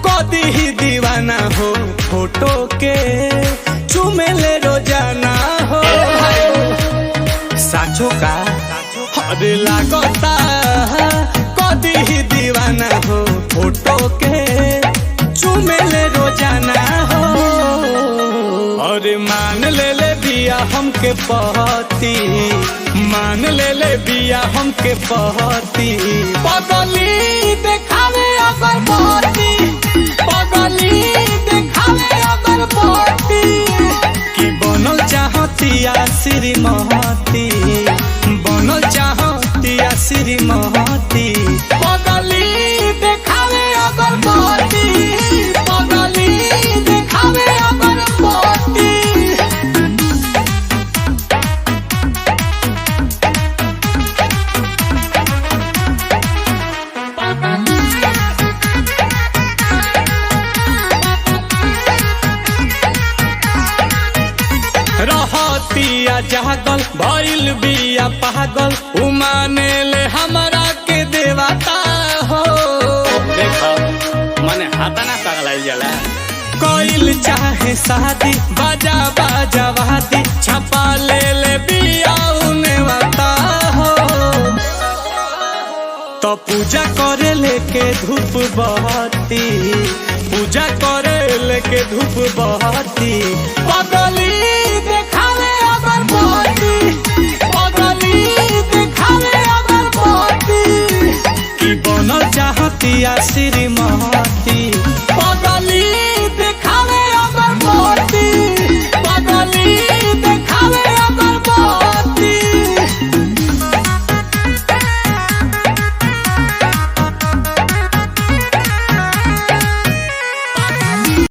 कदी ही दीवाना हो फोटो के चुमेले रोजाना हो साचो का अरे लागता कदी ही दीवाना हो फोटो के चुमेले रोजाना हो। अरे मान ले बिया हमके पहती, मान ले बिया हमके पहती, पगली देखावे अगर पहती, पगली देखावे अगर पहती, कि बनल चाहतिया श्रीमती, बनल चाहतिया श्रीमती, पगली देखावे अगर पहती, पगली देखावे अगर पहती। रहतिया जागल भइल बिया पागल, उमाने ले हमरा के देवता हो। देखो मने हाथा ना पगलाइल जाला, कोइल चाहे शादी बाजा बाजा वादी, छपा ले बिया उने वाता हो। तो पूजा करे लेके धूप बहती, पूजा करे लेके धूप बहती, पगली